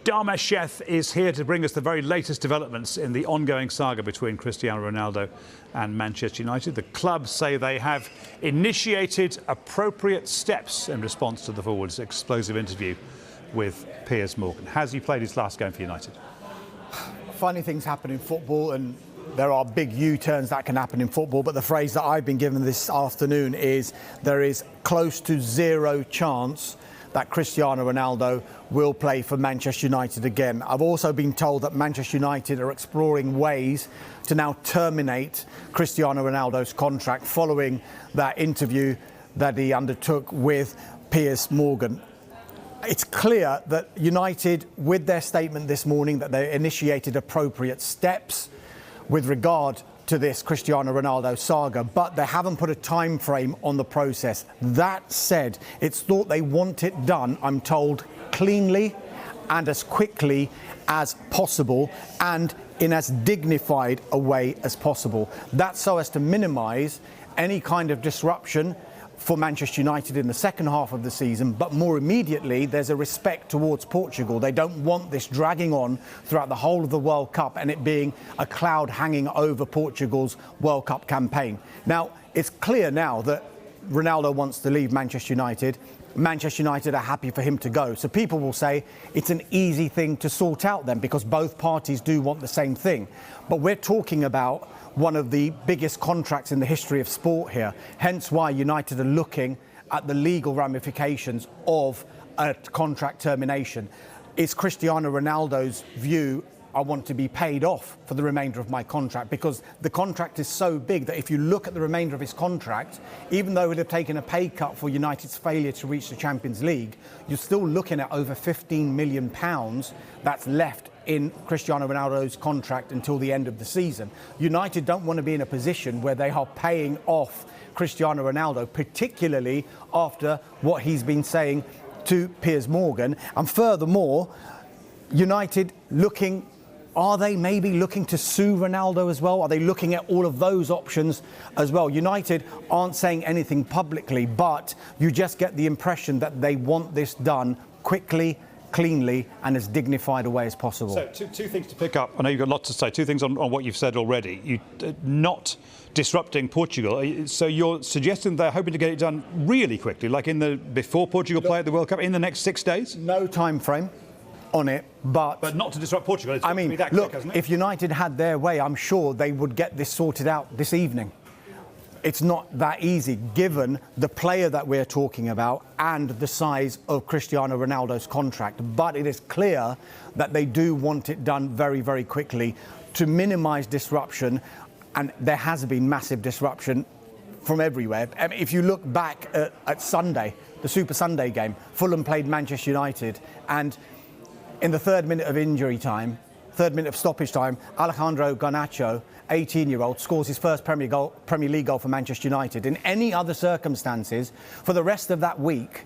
Darmesheth is here to bring us the very latest developments in the ongoing saga between Cristiano Ronaldo and Manchester United. The club say they have initiated appropriate steps in response to the forward's explosive interview with Piers Morgan. Has he played his last game for United? Funny things happen in football, and there are big U-turns that can happen in football, but the phrase that I've been given this afternoon is there is close to zero chance that Cristiano Ronaldo will play for Manchester United again. I've also been told that Manchester United are exploring ways to now terminate Cristiano Ronaldo's contract following that interview that he undertook with Piers Morgan. It's clear that United, with their statement this morning, that they initiated appropriate steps with regard to this Cristiano Ronaldo saga, but they haven't put a time frame on the process. That said, it's thought they want it done, I'm told, cleanly and as quickly as possible and in as dignified a way as possible. That's so as to minimise any kind of disruption for Manchester United in the second half of the season, but more immediately there's a respect towards Portugal. They don't want this dragging on throughout the whole of the World Cup and it being a cloud hanging over Portugal's World Cup campaign. Now, it's clear now that Ronaldo wants to leave Manchester United. Manchester United are happy for him to go. So people will say it's an easy thing to sort out then because both parties do want the same thing. But we're talking about one of the biggest contracts in the history of sport here, hence why United are looking at the legal ramifications of a contract termination. It's Cristiano Ronaldo's view, I want to be paid off for the remainder of my contract, because the contract is so big that if you look at the remainder of his contract, even though he'd have taken a pay cut for United's failure to reach the Champions League, you're still looking at over £15 million that's left in Cristiano Ronaldo's contract until the end of the season. United don't want to be in a position where they are paying off Cristiano Ronaldo, particularly after what he's been saying to Piers Morgan. And furthermore, United are they maybe looking to sue Ronaldo as well? Are they looking at all of those options as well? United aren't saying anything publicly, but you just get the impression that they want this done quickly, cleanly and as dignified a way as possible. So two things to pick up. I know you've got lots to say. Two things on what you've said already. You not disrupting Portugal. So you're suggesting they're hoping to get it done really quickly, like before Portugal play at the World Cup, in the next 6 days? No time frame on it, but not to disrupt Portugal. It's to be that look, quick, hasn't it? if United had their way, I'm sure they would get this sorted out this evening. It's not that easy, given the player that we're talking about and the size of Cristiano Ronaldo's contract. But it is clear that they do want it done very, very quickly to minimise disruption. And there has been massive disruption from everywhere. I mean, if you look back at Sunday, the Super Sunday game, Fulham played Manchester United, and in the third minute of stoppage time, Alejandro Garnacho, 18-year-old, scores his first Premier League goal for Manchester United. In any other circumstances, for the rest of that week,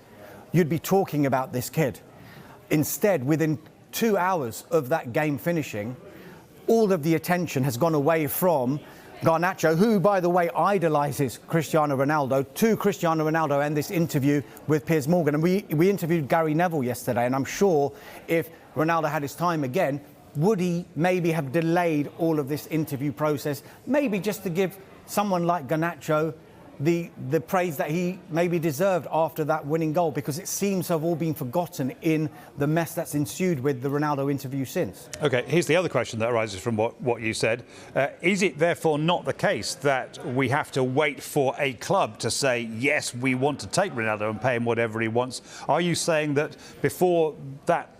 you'd be talking about this kid. Instead, within 2 hours of that game finishing, all of the attention has gone away from Garnacho, who, by the way, idolises Cristiano Ronaldo, to Cristiano Ronaldo and this interview with Piers Morgan. And we interviewed Gary Neville yesterday, and I'm sure if Ronaldo had his time again, would he maybe have delayed all of this interview process, maybe just to give someone like Garnacho the praise that he maybe deserved after that winning goal, because it seems to have all been forgotten in the mess that's ensued with the Ronaldo interview since. OK, here's the other question that arises from what you said. Is it therefore not the case that we have to wait for a club to say, yes, we want to take Ronaldo and pay him whatever he wants? Are you saying that before that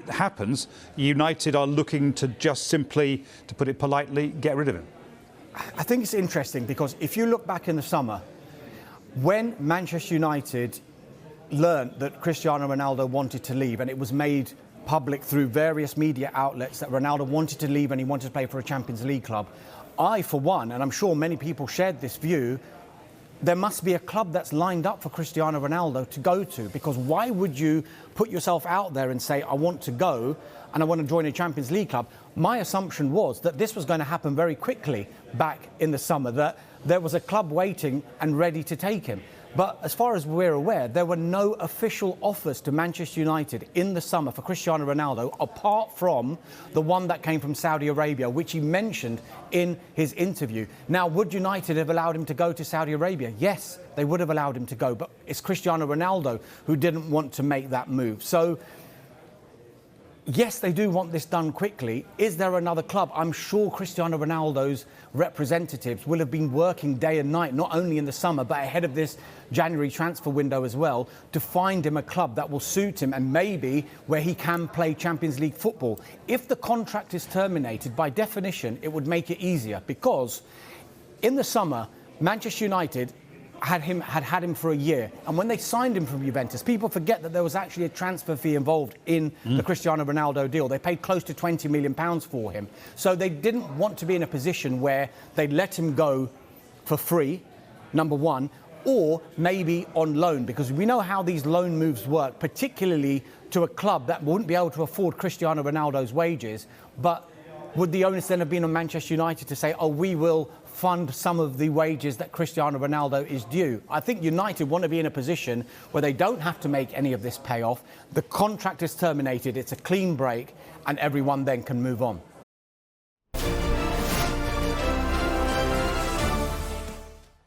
happens, United are looking to just simply, to put it politely, get rid of him? I think it's interesting because if you look back in the summer, when Manchester United learned that Cristiano Ronaldo wanted to leave, and it was made public through various media outlets that Ronaldo wanted to leave and he wanted to play for a Champions League club, I, for one, and I'm sure many people shared this view, there must be a club that's lined up for Cristiano Ronaldo to go to, because why would you put yourself out there and say, I want to go and I want to join a Champions League club? My assumption was that this was going to happen very quickly back in the summer, that there was a club waiting and ready to take him. But as far as we're aware, there were no official offers to Manchester United in the summer for Cristiano Ronaldo, apart from the one that came from Saudi Arabia, which he mentioned in his interview. Now, would United have allowed him to go to Saudi Arabia? Yes, they would have allowed him to go, but it's Cristiano Ronaldo who didn't want to make that move. So, yes, they do want this done quickly. Is there another club? I'm sure Cristiano Ronaldo's representatives will have been working day and night, not only in the summer, but ahead of this January transfer window as well, to find him a club that will suit him and maybe where he can play Champions League football. If the contract is terminated, by definition, it would make it easier, because in the summer, Manchester United had him for a year, and when they signed him from Juventus, people forget that there was actually a transfer fee involved in the Cristiano Ronaldo deal. They paid close to £20 million for him, so they didn't want to be in a position where they let him go for free, number one, or maybe on loan, because we know how these loan moves work, particularly to a club that wouldn't be able to afford Cristiano Ronaldo's wages. But would the onus then have been on Manchester United to say, oh, we will fund some of the wages that Cristiano Ronaldo is due? I think United want to be in a position where they don't have to make any of this pay off. The contract is terminated, it's a clean break, and everyone then can move on.